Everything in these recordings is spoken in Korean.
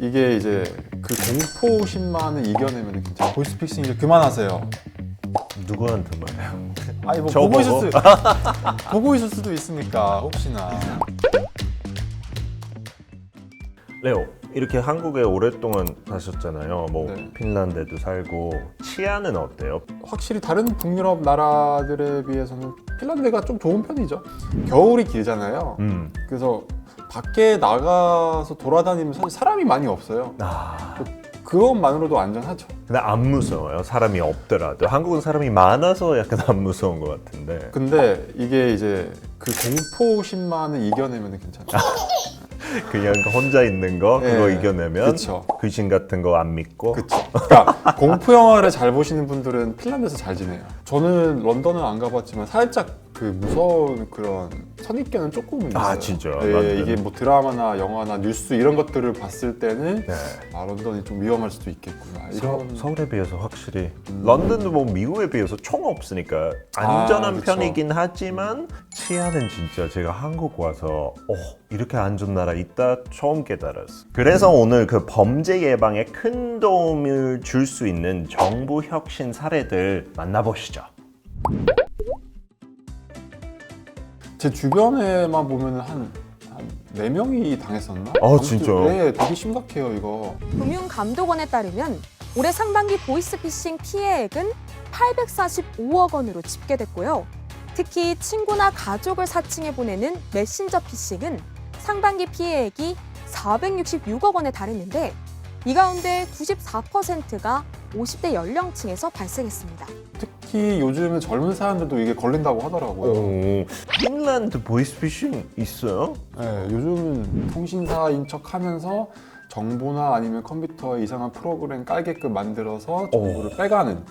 이게 이제 그 공포심만을 이겨내면 괜찮아요. 보이스픽싱 이제 그만하세요. 누구한테 말해요? 아니 뭐 저 보고 있을 보고? 보고 있을 수도 있으니까 혹시나. 레오, 이렇게 한국에 오랫동안 사셨잖아요. 뭐 네. 핀란드에도 살고 치안은 어때요? 확실히 다른 북유럽 나라들에 비해서는 핀란드가 좀 좋은 편이죠. 겨울이 길잖아요. 그래서 밖에 나가서 돌아다니면 사실 사람이 많이 없어요. 그것만으로도 안전하죠. 근데 안 무서워요? 사람이 없더라도. 한국은 사람이 많아서 약간 안 무서운 것 같은데. 근데 이게 이제 그 공포심만을 이겨내면 괜찮아요. 그냥 혼자 있는 거 그거 네, 이겨내면 그쵸. 귀신 같은 거 안 믿고. 그쵸. 그러니까 공포 영화를 잘 보시는 분들은 핀란드에서 잘 지내요. 저는 런던은 안 가봤지만 살짝 그 무서운 그런 선입견은 조금은 있어요. 아, 진짜? 네, 런던은? 이게 뭐 드라마나 영화나 뉴스 이런 것들을 봤을 때는 네. 아 런던이 좀 위험할 수도 있겠구나. 이런 서울에 비해서 확실히 런던도 뭐 미국에 비해서 총 없으니까 안전한 그쵸. 편이긴 하지만 치안은 진짜 제가 한국 와서 이렇게 안전 나라 있다 처음 깨달았어. 그래서 오늘 그 범죄 예방에 큰 도움을 줄 수 있는 정부 혁신 사례들 만나보시죠. 제 주변에만 보면은 한 4명이 당했었나? 진짜요? 네, 되게 심각해요 이거. 금융감독원에 따르면 올해 상반기 보이스피싱 피해액은 845억 원으로 집계됐고요. 특히 친구나 가족을 사칭해 보내는 메신저 피싱은 상반기 피해액이 466억 원에 달했는데 이 가운데 94%가 50대 연령층에서 발생했습니다. 특히 요즘은 젊은 사람들도 이게 걸린다고 하더라고요. 핀란드 보이스피싱 있어요? 네, 요즘은 통신사인 척 하면서 정보나 아니면 컴퓨터에 이상한 프로그램 깔게끔 만들어서 정보를 빼가는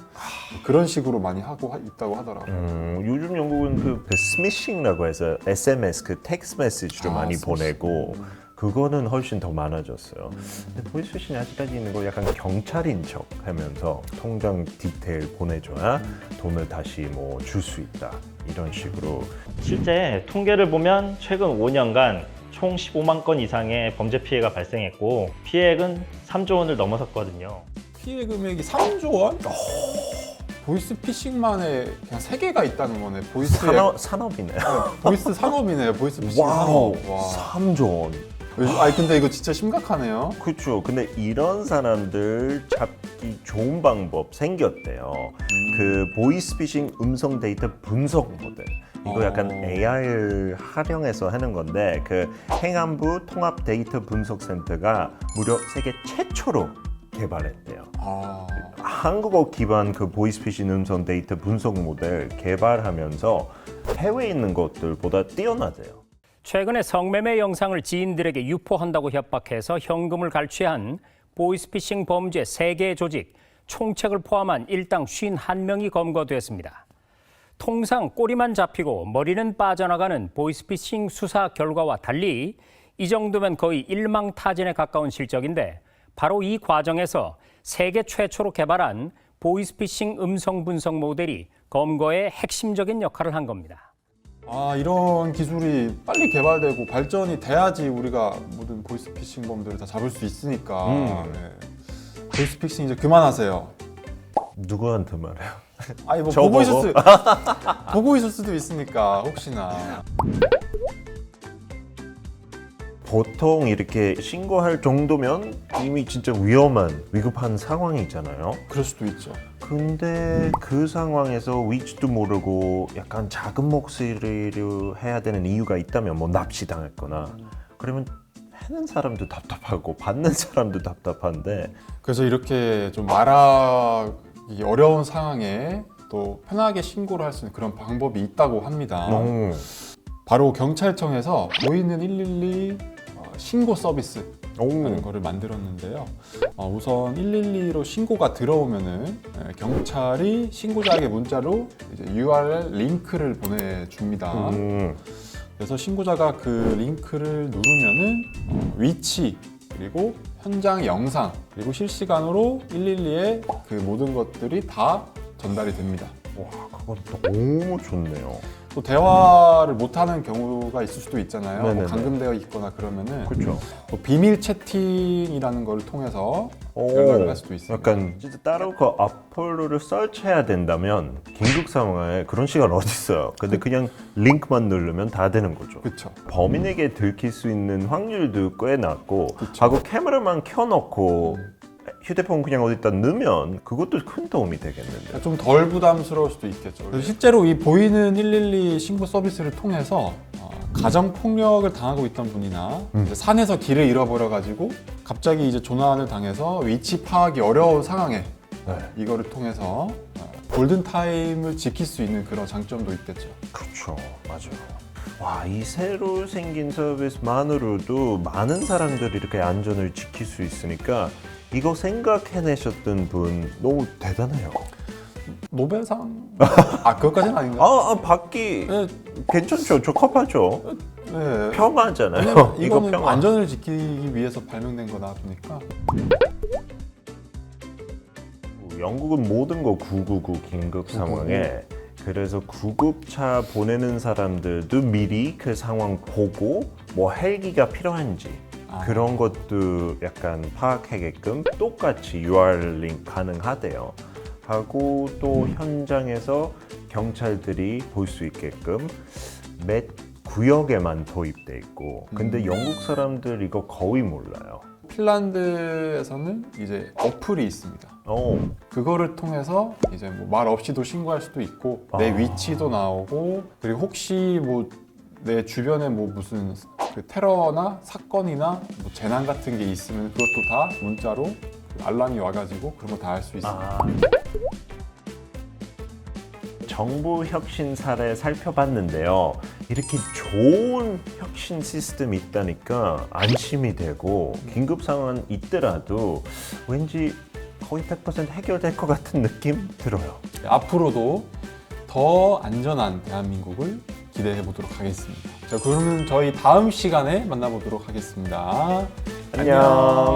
그런 식으로 많이 하고 있다고 하더라고요. 요즘 영국은 그 스미싱이라고 해서 SMS 그 텍스트 메시지로 많이 스미싱. 보내고 그거는 훨씬 더 많아졌어요. 근데 보이스피싱이 아직까지 있는 거 약간 경찰인 척 하면서 통장 디테일 보내줘야 돈을 다시 뭐 줄 수 있다 이런 식으로. 실제 통계를 보면 최근 5년간 총 15만 건 이상의 범죄 피해가 발생했고 피해액은 3조 원을 넘어섰거든요. 피해 금액이 3조 원? 보이스피싱만에 그냥 3개가 있다는 거네. 산업이네요. 보이스 산업이네. 보이스피싱 와우, 산업. 와. 3조 원. 아니 근데 이거 진짜 심각하네요. 그렇죠. 근데 이런 사람들 잡기 좋은 방법 생겼대요. 그 보이스피싱 음성 데이터 분석 모델. 이거 약간 AI를 활용해서 하는 건데 그 행안부 통합 데이터 분석 센터가 무려 세계 최초로 개발했대요. 한국어 기반 그 보이스피싱 음성 데이터 분석 모델 개발하면서 해외에 있는 것들보다 뛰어나대요. 최근에 성매매 영상을 지인들에게 유포한다고 협박해서 현금을 갈취한 보이스피싱 범죄 3개 조직 총책을 포함한 일당 51명이 검거됐습니다. 통상 꼬리만 잡히고 머리는 빠져나가는 보이스피싱 수사 결과와 달리 이 정도면 거의 일망타진에 가까운 실적인데 바로 이 과정에서 세계 최초로 개발한 보이스피싱 음성 분석 모델이 검거에 핵심적인 역할을 한 겁니다. 이런 기술이 빨리 개발되고 발전이 돼야지 우리가 모든 보이스피싱 범들을 다 잡을 수 있으니까. 네. 보이스피싱 이제 그만하세요. 누구한테 말해요? 아니 뭐 저 보고 있을 보고? 보고 있을 수도 있으니까 혹시나. 보통 이렇게 신고할 정도면 이미 진짜 위급한 상황이잖아요. 그럴 수도 있죠. 근데 그 상황에서 위치도 모르고 약간 작은 목소리로 해야 되는 이유가 있다면 뭐 납치당했거나 그러면 하는 사람도 답답하고 받는 사람도 답답한데 그래서 이렇게 좀 말하기 어려운 상황에 또 편하게 신고를 할 수 있는 그런 방법이 있다고 합니다. 바로 경찰청에서 보이는 112 신고 서비스 하는 거를 만들었는데요. 우선 112로 신고가 들어오면은 경찰이 신고자에게 문자로 이제 URL 링크를 보내줍니다. 그래서 신고자가 그 링크를 누르면은 위치 그리고 현장 영상 그리고 실시간으로 112에 그 모든 것들이 다 전달이 됩니다. 와, 그건 너무 좋네요. 또 대화를 못하는 경우가 있을 수도 있잖아요. 뭐 네네네. 감금되어 있거나 그러면은 그렇죠. 뭐 비밀 채팅이라는 걸 통해서 연락을 할 수도 있습니다. 약간 진짜 따로 그 어플로를 설치해야 된다면 긴급 상황에 그런 시간 어디 있어요? 근데 그냥 링크만 누르면 다 되는 거죠. 그렇죠. 범인에게 들킬 수 있는 확률도 꽤 낮고 그쵸. 하고 카메라만 켜놓고 휴대폰 그냥 어디다 넣으면 그것도 큰 도움이 되겠는데. 좀 덜 부담스러울 수도 있겠죠. 그래서 실제로 이 보이는 112 신고 서비스를 통해서 가정 폭력을 당하고 있던 분이나 이제 산에서 길을 잃어버려 가지고 갑자기 이제 조난을 당해서 위치 파악이 어려운 상황에 네. 이거를 통해서 골든 타임을 지킬 수 있는 그런 장점도 있겠죠. 그렇죠, 맞아요. 와, 이 새로 생긴 서비스만으로도 많은 사람들이 이렇게 안전을 지킬 수 있으니까 이거 생각해내셨던 분 너무 대단해요. 노벨상? 그것까지는 아닌가? 받기 네, 괜찮죠, 적합하죠. 네. 평화잖아요. 왜냐면 이거 이거는 평화. 안전을 지키기 위해서 발명된 거다 보니까 영국은 모든 거 999 긴급 상황에 그래서 구급차 보내는 사람들도 미리 그 상황 보고 뭐 헬기가 필요한지 그런 것도 약간 파악하게끔 똑같이 URL 링크 가능하대요. 하고 또 현장에서 경찰들이 볼 수 있게끔 몇 구역에만 도입돼 있고 근데 영국 사람들 이거 거의 몰라요. 핀란드에서는 이제 어플이 있습니다. 그거를 통해서 이제 뭐 말 없이도 신고할 수도 있고 내 위치도 나오고 그리고 혹시 뭐 내 주변에 뭐 무슨 그 테러나 사건이나 뭐 재난 같은 게 있으면 그것도 다 문자로 그 알람이 와가지고 그런 거 다 할 수 있습니다. 정부 혁신 사례 살펴봤는데요. 이렇게 좋은 혁신 시스템이 있다니까 안심이 되고 긴급 상황 있더라도 왠지 거의 100% 해결될 것 같은 느낌 들어요. 앞으로도 더 안전한 대한민국을 기대해 보도록 하겠습니다. 자, 그러면 저희 다음 시간에 만나보도록 하겠습니다. 안녕.